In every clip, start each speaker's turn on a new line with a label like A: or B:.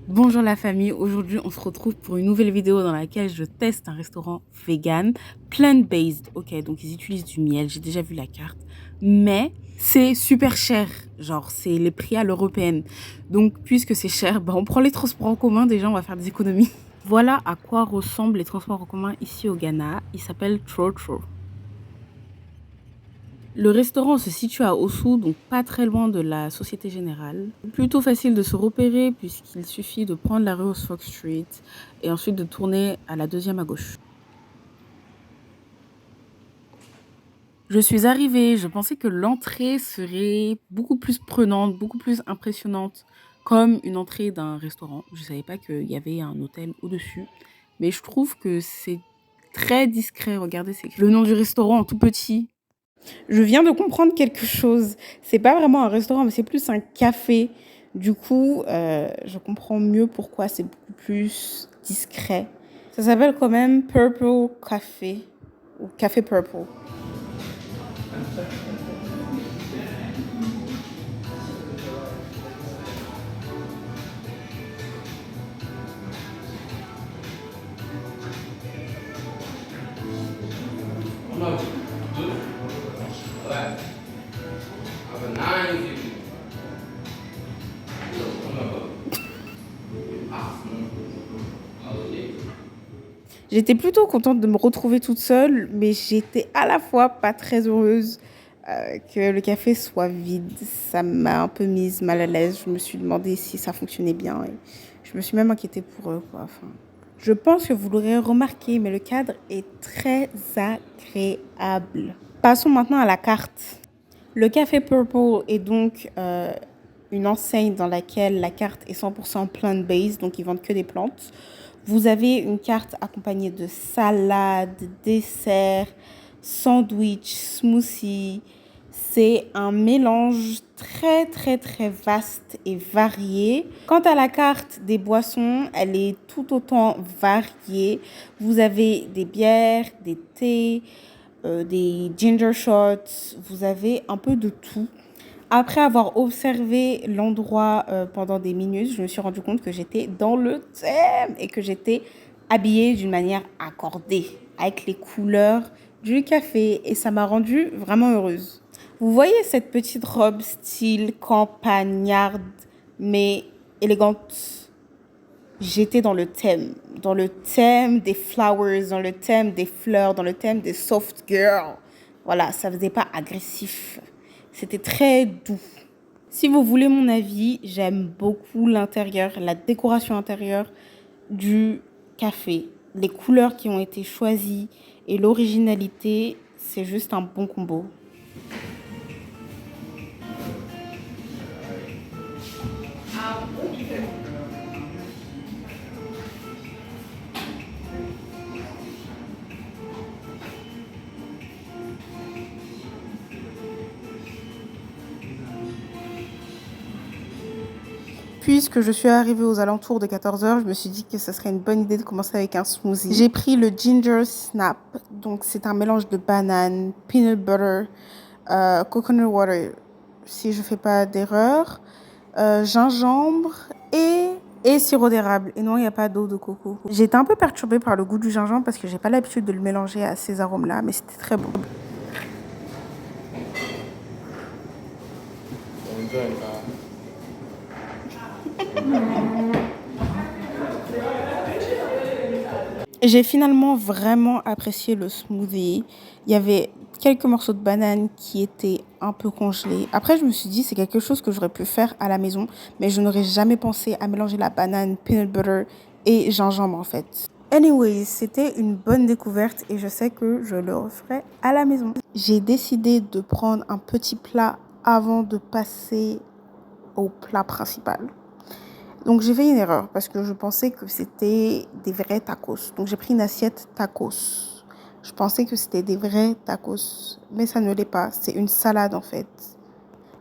A: Bonjour la famille, aujourd'hui on se retrouve pour une nouvelle vidéo dans laquelle je teste un restaurant vegan, plant-based. Ok, donc ils utilisent du miel, j'ai déjà vu la carte, mais c'est super cher, genre c'est les prix à l'européenne. Donc puisque c'est cher, on prend les transports en commun, déjà on va faire des économies. Voilà à quoi ressemblent les transports en commun ici au Ghana, il s'appelle Trotro. Le restaurant se situe à Ossou, donc pas très loin de la Société Générale. Plutôt facile de se repérer puisqu'il suffit de prendre la rue Oxford Street et ensuite de tourner à la deuxième à gauche. Je suis arrivée, je pensais que l'entrée serait beaucoup plus prenante, beaucoup plus impressionnante, comme une entrée d'un restaurant. Je savais pas qu'il y avait un hôtel au-dessus, mais je trouve que c'est très discret. Regardez, c'est écrit le nom du restaurant en tout petit. Je viens de comprendre quelque chose. C'est pas vraiment un restaurant, mais c'est plus un café. Du coup, je comprends mieux pourquoi c'est beaucoup plus discret. Ça s'appelle quand même Purple Café ou Café Purple. J'étais plutôt contente de me retrouver toute seule, mais j'étais à la fois pas très heureuse que le café soit vide. Ça m'a un peu mise mal à l'aise. Je me suis demandé si ça fonctionnait bien. Et je me suis même inquiétée pour eux, quoi. Enfin, je pense que vous l'aurez remarqué, mais le cadre est très agréable. Passons maintenant à la carte. Le Café Purple est donc une enseigne dans laquelle la carte est 100% plant-based, donc ils vendent que des plantes. Vous avez une carte accompagnée de salades, desserts, sandwichs, smoothies. C'est un mélange très vaste et varié. Quant à la carte des boissons, elle est tout autant variée. Vous avez des bières, des thés, des ginger shots, vous avez un peu de tout. Après avoir observé l'endroit pendant des minutes, je me suis rendu compte que j'étais dans le thème et que j'étais habillée d'une manière accordée avec les couleurs du café et ça m'a rendue vraiment heureuse. Vous voyez cette petite robe style campagnarde mais élégante? J'étais dans le thème des flowers, dans le thème des fleurs, dans le thème des soft girls. Voilà, ça faisait pas agressif. C'était très doux. Si vous voulez mon avis, j'aime beaucoup l'intérieur, la décoration intérieure du café. Les couleurs qui ont été choisies et l'originalité, c'est juste un bon combo. Puisque je suis arrivée aux alentours de 14 heures, je me suis dit que ce serait une bonne idée de commencer avec un smoothie. J'ai pris le Ginger Snap. Donc, c'est un mélange de banane, peanut butter, coconut water, si je ne fais pas d'erreur, gingembre et sirop d'érable. Et non, il n'y a pas d'eau de coco. J'ai été un peu perturbée par le goût du gingembre parce que j'ai pas l'habitude de le mélanger à ces arômes-là, mais c'était très bon. J'ai finalement vraiment apprécié le smoothie. Il y avait quelques morceaux de banane qui étaient un peu congelés. Après, je me suis dit, c'est quelque chose que j'aurais pu faire à la maison, mais je n'aurais jamais pensé à mélanger la banane, peanut butter et gingembre en fait. Anyways, c'était une bonne découverte et je sais que je le referai à la maison. J'ai décidé de prendre un petit plat avant de passer au plat principal. Donc j'ai fait une erreur parce que je pensais que c'était des vrais tacos. Donc j'ai pris une assiette tacos. Je pensais que c'était des vrais tacos, mais ça ne l'est pas. C'est une salade en fait.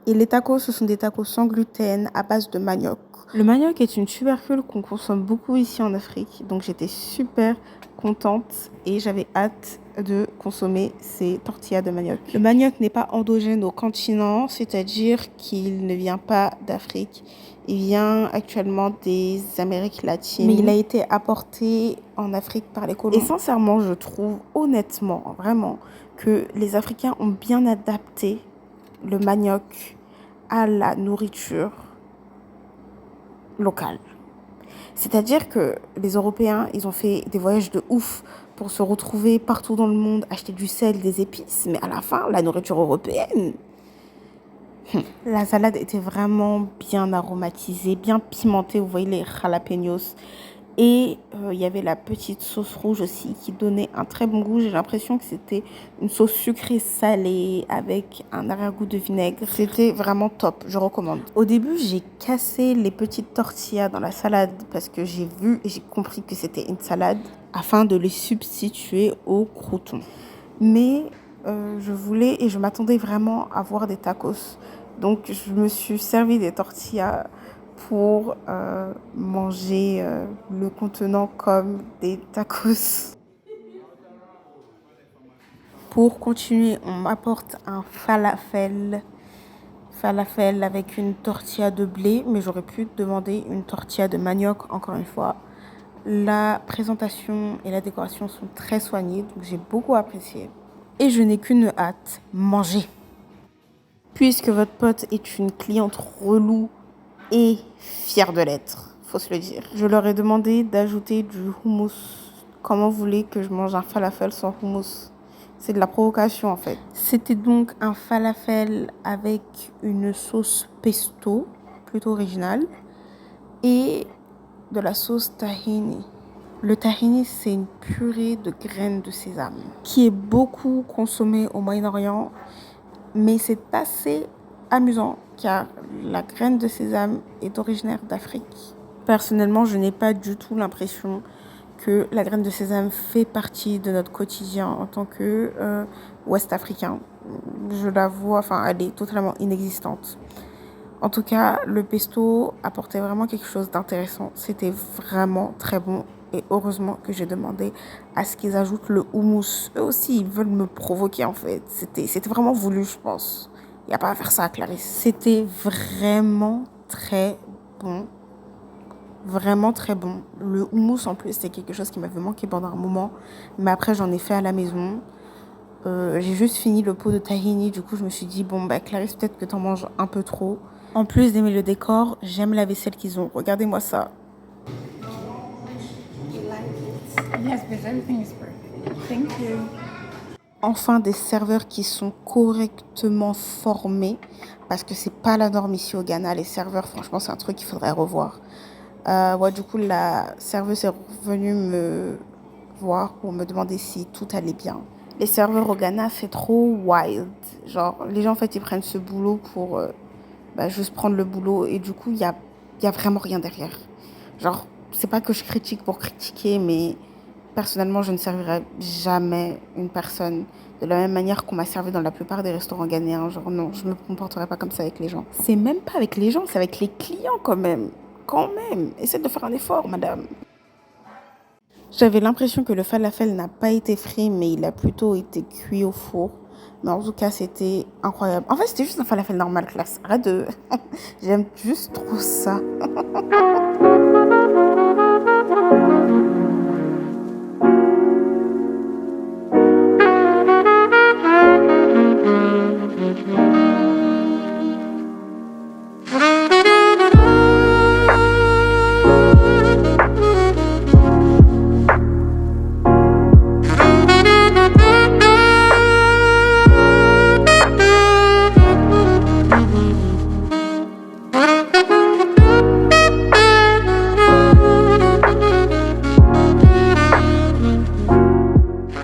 A: Et les tacos, ce sont des tacos sans gluten à base de manioc. Le manioc est une tubercule qu'on consomme beaucoup ici en Afrique. Donc j'étais super contente et j'avais hâte de consommer ces tortillas de manioc. Le manioc n'est pas endogène au continent, c'est-à-dire qu'il ne vient pas d'Afrique. Il vient actuellement des Amériques latines, mais il a été apporté en Afrique par les colons. Et sincèrement, je trouve honnêtement, vraiment, que les Africains ont bien adapté le manioc à la nourriture locale. C'est-à-dire que les Européens, ils ont fait des voyages de ouf pour se retrouver partout dans le monde, acheter du sel, des épices, mais à la fin, la nourriture européenne, la salade était vraiment bien aromatisée, bien pimentée, vous voyez les jalapenos. Et il y avait la petite sauce rouge aussi qui donnait un très bon goût. J'ai l'impression que c'était une sauce sucrée salée avec un arrière-goût de vinaigre. C'était vraiment top, je recommande. Au début, j'ai cassé les petites tortillas dans la salade parce que j'ai vu et j'ai compris que c'était une salade afin de les substituer aux croûtons. Mais je voulais et je m'attendais vraiment à voir des tacos. Donc, je me suis servi des tortillas pour manger le contenant comme des tacos. Pour continuer, on m'apporte un falafel. Falafel avec une tortilla de blé, mais j'aurais pu demander une tortilla de manioc, encore une fois. La présentation et la décoration sont très soignées, donc j'ai beaucoup apprécié. Et je n'ai qu'une hâte, manger. Puisque votre pote est une cliente relou et fière de l'être, faut se le dire. Je leur ai demandé d'ajouter du houmous. Comment vous voulez que je mange un falafel sans houmous? C'est de la provocation en fait. C'était donc un falafel avec une sauce pesto, plutôt originale, et de la sauce tahini. Le tahini, c'est une purée de graines de sésame qui est beaucoup consommée au Moyen-Orient, mais c'est assez amusant car la graine de sésame est originaire d'Afrique. Personnellement, je n'ai pas du tout l'impression que la graine de sésame fait partie de notre quotidien en tant que ouest-africain. Je la vois, enfin, elle est totalement inexistante. En tout cas, le pesto apportait vraiment quelque chose d'intéressant. C'était vraiment très bon. Et heureusement que j'ai demandé à ce qu'ils ajoutent le houmous. Eux aussi, ils veulent me provoquer en fait. C'était vraiment voulu, je pense. Il n'y a pas à faire ça, Clarisse. C'était vraiment très bon. Vraiment très bon. Le houmous en plus, c'était quelque chose qui m'avait manqué pendant un moment. Mais après, j'en ai fait à la maison. J'ai juste fini le pot de tahini. Du coup, je me suis dit, bon, bah Clarisse, peut-être que t'en manges un peu trop. En plus d'aimer le décor, j'aime la vaisselle qu'ils ont. Regardez-moi ça.
B: Yes, because everything is perfect. Thank you.
A: Enfin, des serveurs qui sont correctement formés. Parce que c'est pas la norme ici au Ghana. Les serveurs, franchement, c'est un truc qu'il faudrait revoir. Ouais, du coup, la serveuse est revenue me voir pour me demander si tout allait bien. Les serveurs au Ghana, c'est trop wild. Genre, les gens, en fait, ils prennent ce boulot pour juste prendre le boulot. Et du coup, il y a vraiment rien derrière. Genre, c'est pas que je critique pour critiquer, mais personnellement, je ne servirai jamais une personne de la même manière qu'on m'a servi dans la plupart des restaurants ghanéens. Genre, non, je ne me comporterai pas comme ça avec les gens. C'est même pas avec les gens, c'est avec les clients quand même. Quand même, essayez de faire un effort, madame. J'avais l'impression que le falafel n'a pas été frit, mais il a plutôt été cuit au four. Mais en tout cas, c'était incroyable. En fait, c'était juste un falafel normal, classe. Arrête de... J'aime juste trop ça.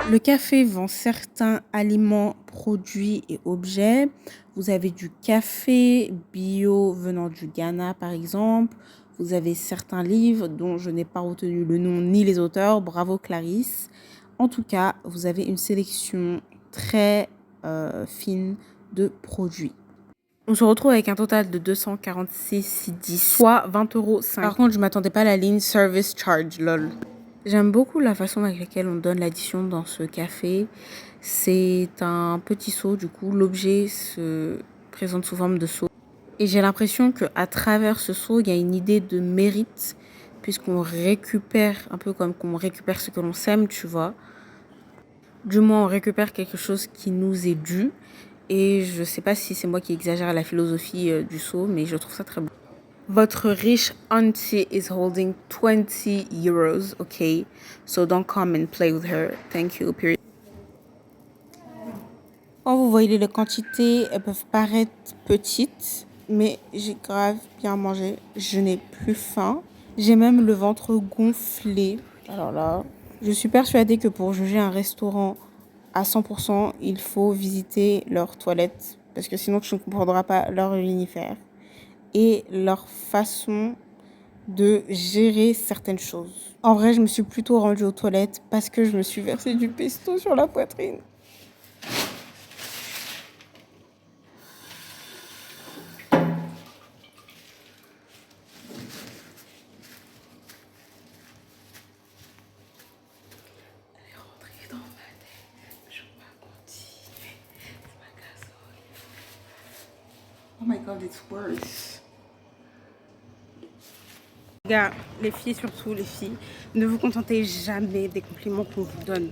A: Le café vend certains aliments, produits et objets. Vous avez du café bio venant du Ghana, par exemple. Vous avez certains livres dont je n'ai pas retenu le nom ni les auteurs. Bravo Clarisse. En tout cas, vous avez une sélection très fine de produits. On se retrouve avec un total de 246,10, soit 20,05 €. Par contre, je ne m'attendais pas à la ligne Service Charge, lol. J'aime beaucoup la façon avec laquelle on donne l'addition dans ce café. C'est un petit seau, du coup, l'objet se présente sous forme de seau. Et j'ai l'impression qu'à travers ce saut, il y a une idée de mérite, puisqu'on récupère, un peu comme qu'on récupère ce que l'on sème, tu vois. Du moins, on récupère quelque chose qui nous est dû. Et je sais pas si c'est moi qui exagère à la philosophie du saut, mais je trouve ça très beau. Votre riche auntie is holding 20 euros, okay? So don't come and play with her. Thank you, period. Quand vous voyez les quantités, elles peuvent paraître petites, mais j'ai grave bien mangé. Je n'ai plus faim. J'ai même le ventre gonflé. Alors là, je suis persuadée que pour juger un restaurant à 100%, il faut visiter leurs toilettes, parce que sinon tu ne comprendras pas leur univers et leur façon de gérer certaines choses. En vrai, je me suis plutôt rendue aux toilettes parce que je me suis versé du pesto sur la poitrine. Oh my god, it's worse. Gars, les filles, surtout les filles, ne vous contentez jamais des compliments qu'on vous donne.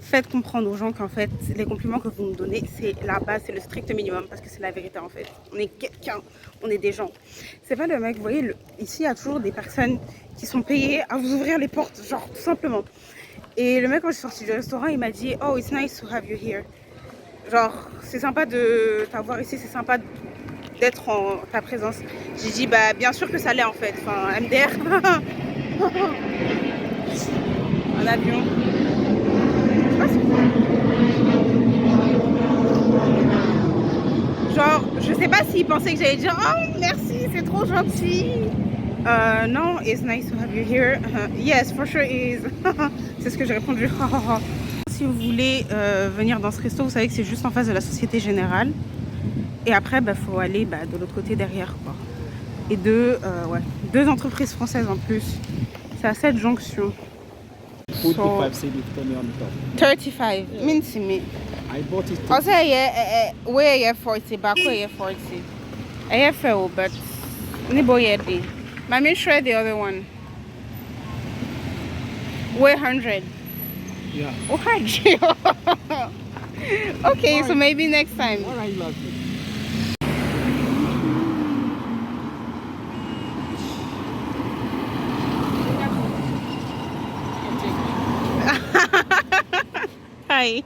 A: Faites comprendre aux gens qu'en fait, les compliments que vous nous donnez, c'est la base, c'est le strict minimum, parce que c'est la vérité en fait. On est quelqu'un, on est des gens. C'est pas le mec, vous voyez, ici il y a toujours des personnes qui sont payées à vous ouvrir les portes, genre tout simplement. Et le mec, quand je suis sortie du restaurant, il m'a dit « Oh, it's nice to have you here ». Genre, c'est sympa de t'avoir ici, c'est sympa d'être en ta présence. J'ai dit, bah bien sûr que ça l'est en fait. Enfin, MDR. Un avion. Genre, je sais pas s'il pensait que j'allais dire, oh merci, c'est trop gentil. Non, it's nice to have you here. Yes, for sure it is. C'est ce que j'ai répondu. Si vous voulez venir dans ce resto, vous savez que c'est juste en face de la Société Générale. Et après, faut aller de l'autre côté derrière, quoi. Et deux entreprises françaises en plus. C'est à cette jonction.
C: 45 cedi on top.
A: 35, mince me.
C: I bought it.
A: I say yeah, where you 40, back where you 40. I have fail, but ni boy yet. My main shred the other one. Where 100.
C: Yeah.
A: Oh, 100. Okay, so maybe next time.
C: All right, love.
A: Hi.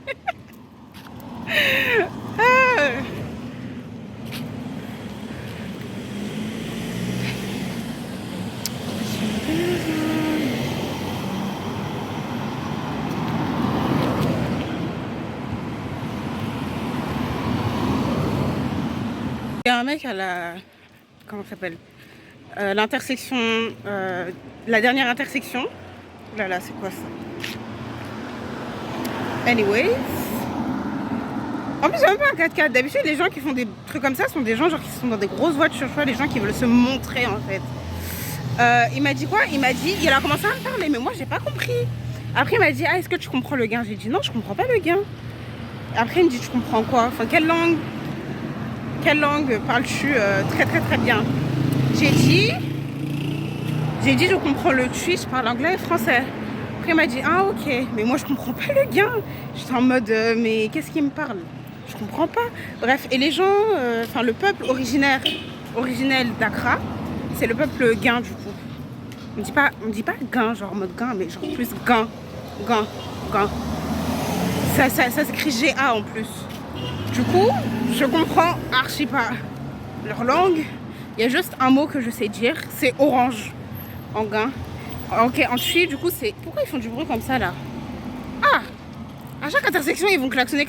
A: Il y a un mec à la... Comment ça s'appelle, l'intersection... la dernière intersection. Là, c'est quoi ça? Anyways. En plus, c'est même pas un 4x4. D'habitude, les gens qui font des trucs comme ça sont des gens genre qui sont dans des grosses voitures, les gens qui veulent se montrer en fait. Il m'a dit quoi? Il a commencé à me parler, mais moi j'ai pas compris. Après, il m'a dit, ah, est-ce que tu comprends le gain? J'ai dit, non, je comprends pas le gain. Après, il me dit, tu comprends quoi? Enfin, quelle langue parles-tu très très très bien? J'ai dit, je comprends le tui, je parle anglais et français. Après, il m'a dit, ah, ok, mais moi je comprends pas le gain. J'étais en mode, mais qu'est-ce qu'il me parle? Je comprends pas. Bref, et les gens, le peuple originel d'Accra, c'est le peuple gain du coup. On dit pas gain, genre en mode gain, mais genre plus gain. Ça s'écrit GA en plus. Du coup, je comprends archi pas leur langue. Il y a juste un mot que je sais dire, c'est orange en gain. Ok, en tui, du coup, c'est... Pourquoi ils font du bruit comme ça là? Ah! À chaque intersection, ils vont klaxonner.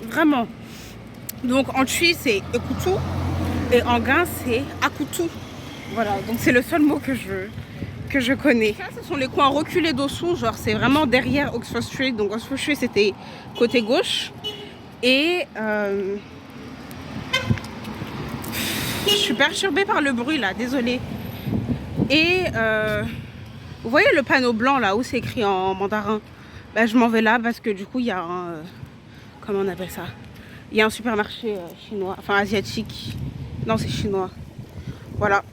A: Vraiment. Donc en tui, c'est écoutou. Et en gain, c'est akoutou. Voilà, donc c'est le seul mot que je connais. Ça, ce sont les coins reculés d'Ossou, genre c'est vraiment derrière Oxford Street. Donc Oxford Street, c'était côté gauche. Et je suis perturbée par le bruit là, désolée. Et vous voyez le panneau blanc là où c'est écrit en mandarin? Je m'en vais là parce que du coup il y a un... comment on appelle ça? Il y a un supermarché chinois, enfin asiatique. Non, c'est chinois. Voilà.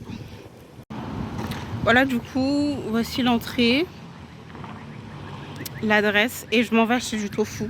A: Voilà, du coup, voici l'entrée, l'adresse, et je m'en vais acheter du tofu.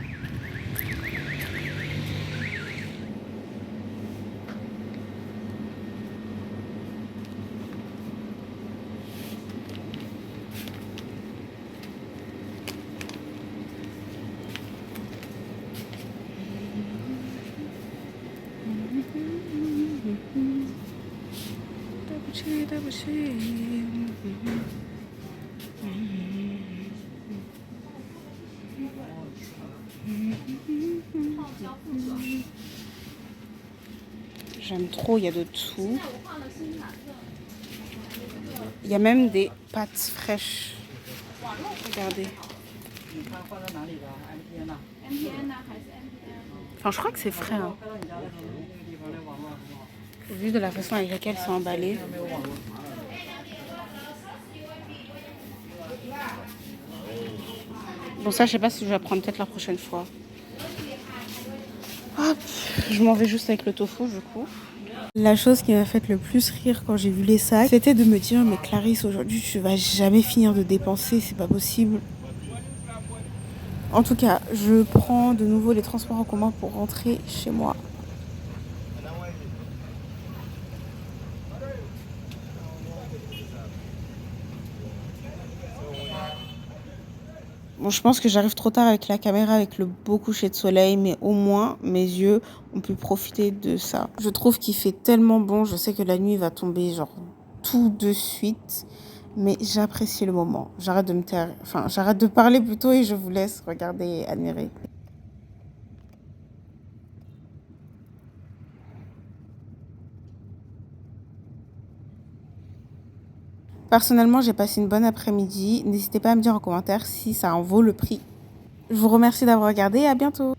A: J'aime trop, il y a de tout. Il y a même des pâtes fraîches. Regardez. Enfin, je crois que c'est frais. Hein. Vu de la façon avec laquelle c'est emballé. Bon, ça, je sais pas si je vais prendre peut-être la prochaine fois. Hop, je m'en vais juste avec le tofu, du coup. La chose qui m'a fait le plus rire quand j'ai vu les sacs, c'était de me dire, mais Clarisse, aujourd'hui, tu vas jamais finir de dépenser, c'est pas possible. En tout cas, je prends de nouveau les transports en commun pour rentrer chez moi. Bon, je pense que j'arrive trop tard avec la caméra, avec le beau coucher de soleil, mais au moins, mes yeux ont pu profiter de ça. Je trouve qu'il fait tellement bon, je sais que la nuit va tomber, genre, tout de suite, mais j'apprécie le moment. J'arrête de me taire, enfin, j'arrête de parler plutôt et je vous laisse regarder et admirer. Personnellement, j'ai passé une bonne après-midi. N'hésitez pas à me dire en commentaire si ça en vaut le prix. Je vous remercie d'avoir regardé et à bientôt.